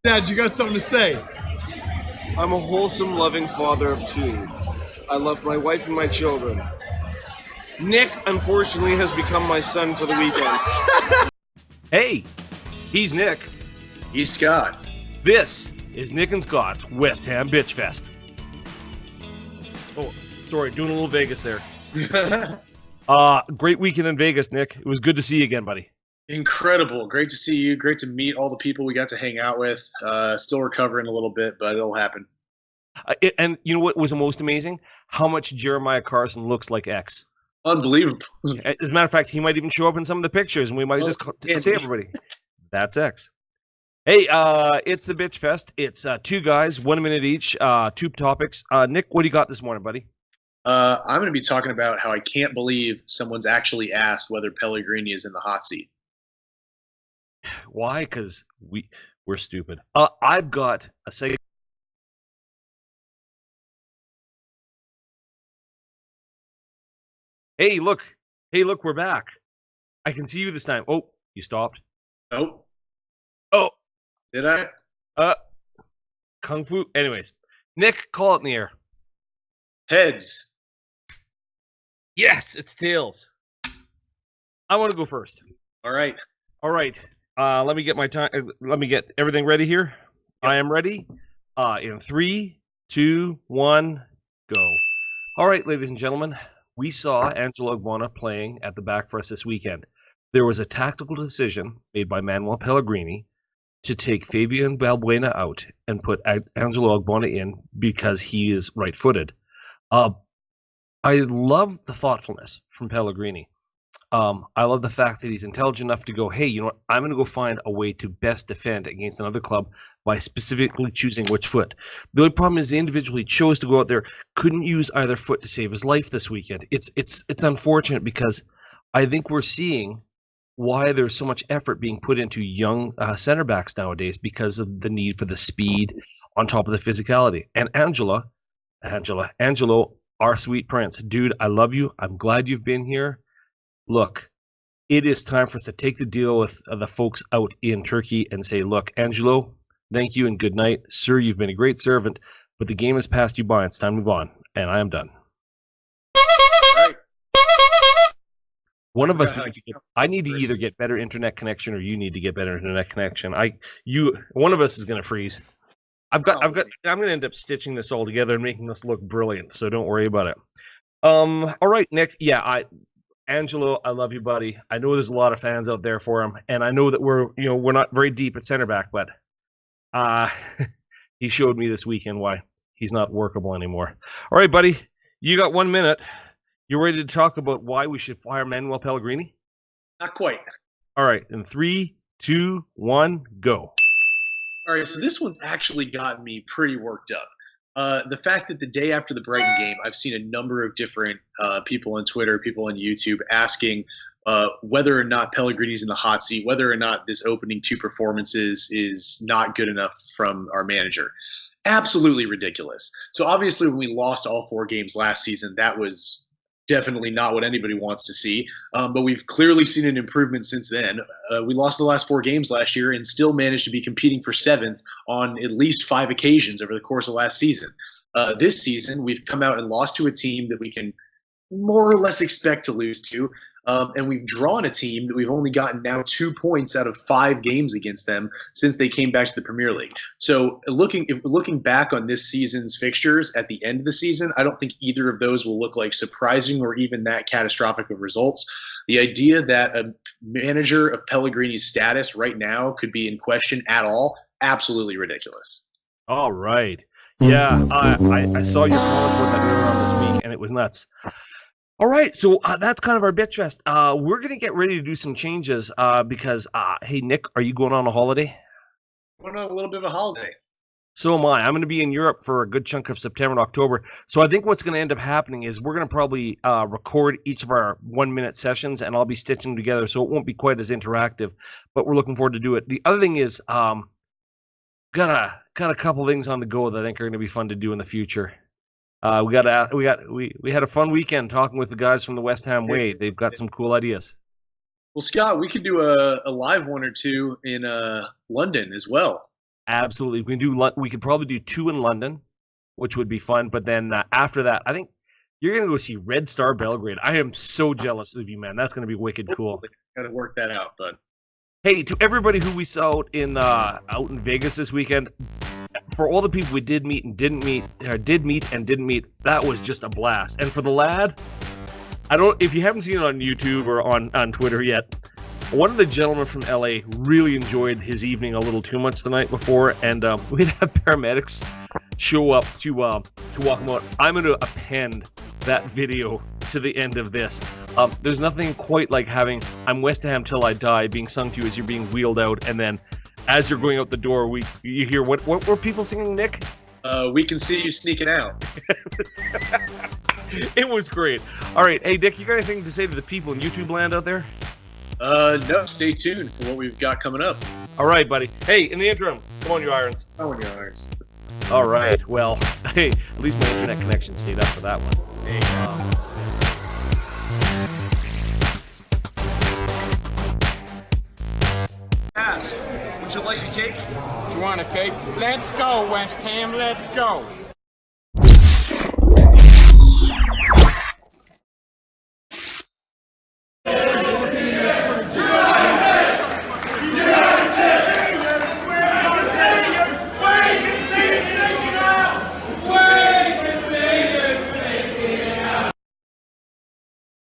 Dad, you got something to say? I'm a wholesome, loving father of two. I love my wife and my children. Nick, unfortunately, has become my son for the weekend. Hey, he's Nick. He's Scott. This is Nick and Scott's West Ham B1tchfest. Oh, sorry, doing a little Vegas there. Great weekend in Vegas, Nick. It was good to see you again, buddy. Incredible. Great to see you. Great to meet all the people we got to hang out with. Still recovering a little bit, but it'll happen. And you know what was the most amazing? How much Jeremiah Carson looks like X. Unbelievable. As a matter of fact, he might even show up in some of the pictures, and we might just say everybody, that's X. Hey, it's the B1tchfest. It's two guys, 1 minute each, two topics. Nick, what do you got this morning, buddy? I'm going to be talking about how I can't believe someone's actually asked whether Pellegrini is in the hot seat. Why? Because we're stupid. I've got a segment. Hey, look, we're back. I can see you this time. Oh, you stopped. Nope. Oh. Did I? Kung Fu. Anyways, Nick, call it in the air. Heads. Yes, it's tails. I want to go first. All right. Let me get my time. Let me get everything ready here. Yep. I am ready. In 3, 2, 1, go. All right, ladies and gentlemen, we saw Angelo Ogbonna playing at the back for us this weekend. There was a tactical decision made by Manuel Pellegrini to take Fabian Balbuena out and put Angelo Ogbonna in because he is right-footed. I love the thoughtfulness from Pellegrini. I love the fact that he's intelligent enough to go, hey, you know what? I'm going to go find a way to best defend against another club by specifically choosing which foot. The only problem is the individual he chose to go out there couldn't use either foot to save his life this weekend. It's unfortunate because I think we're seeing why there's so much effort being put into young center backs nowadays because of the need for the speed on top of the physicality. And Angelo, our sweet prince, dude, I love you. I'm glad you've been here. Look, it is time for us to take the deal with the folks out in Turkey and say, look, Angelo, thank you and good night. Sir, you've been a great servant, but the game has passed you by. It's time to move on, and I am done. Right. One of us needs to I need to either get better internet connection or you need to get better internet connection. One of us is going to freeze. I'm going to end up stitching this all together and making this look brilliant, so don't worry about it. All right, Nick. Yeah, Angelo, I love you, buddy. I know there's a lot of fans out there for him, and I know that we're not very deep at center back, but he showed me this weekend why he's not workable anymore. All right, buddy, you got 1 minute. You ready to talk about why we should fire Manuel Pellegrini? Not quite. All right, in 3, 2, 1, go. All right, so this one's actually gotten me pretty worked up. The fact that the day after the Brighton game, I've seen a number of different people on Twitter, people on YouTube asking whether or not Pellegrini's in the hot seat, whether or not this opening two performances is not good enough from our manager. Absolutely ridiculous. So obviously when we lost all 4 games last season, that was definitely not what anybody wants to see. But we've clearly seen an improvement since then. We lost the last 4 games last year and still managed to be competing for 7th on at least 5 occasions over the course of last season. This season, we've come out and lost to a team that we can more or less expect to lose to. And we've drawn a team that we've only gotten now 2 points out of 5 games against them since they came back to the Premier League. So looking back on this season's fixtures at the end of the season, I don't think either of those will look like surprising or even that catastrophic of results. The idea that a manager of Pellegrini's status right now could be in question at all, absolutely ridiculous. All right. Yeah, I saw your comments about that earlier on this week, and it was nuts. All right, so that's kind of our B1tchfest. We're going to get ready to do some changes because, hey, Nick, are you going on a holiday? Going on a little bit of a holiday. So am I. I'm going to be in Europe for a good chunk of September and October. So I think what's going to end up happening is we're going to probably record each of our 1 minute sessions, and I'll be stitching them together, so it won't be quite as interactive, but we're looking forward to do it. The other thing is got a couple things on the go that I think are going to be fun to do in the future. We had a fun weekend talking with the guys from the West Ham Way. They've got some cool ideas. Well, Scott, we could do a live one or two in London as well. absolutely. We could probably do 2 in London, which would be fun. But then after that, I think you're going to go see Red Star Belgrade. I am so jealous of you, man. That's going to be wicked cool. Got to work that out, bud. Hey, to everybody who we saw out in Vegas this weekend, for all the people we did meet and didn't meet, or did meet and didn't meet, that was just a blast. And for the lad, if you haven't seen it on YouTube or on Twitter yet, one of the gentlemen from LA really enjoyed his evening a little too much the night before, and we'd have paramedics show up to walk him out. I'm going to append that video to the end of this. There's nothing quite like having "I'm West Ham Till I Die" being sung to you as you're being wheeled out, and then as you're going out the door, you hear what were people singing, Nick? We can see you sneaking out. It was great. All right, hey Dick, you got anything to say to the people in YouTube land out there? No, stay tuned for what we've got coming up. All right, buddy. Hey, in the interim, come on, you irons. Oh, your irons. All right. Well, hey, at least my internet connection stayed up for that one. Hey, Ass, would you like a cake? Do you want a cake? Let's go, West Ham, let's go.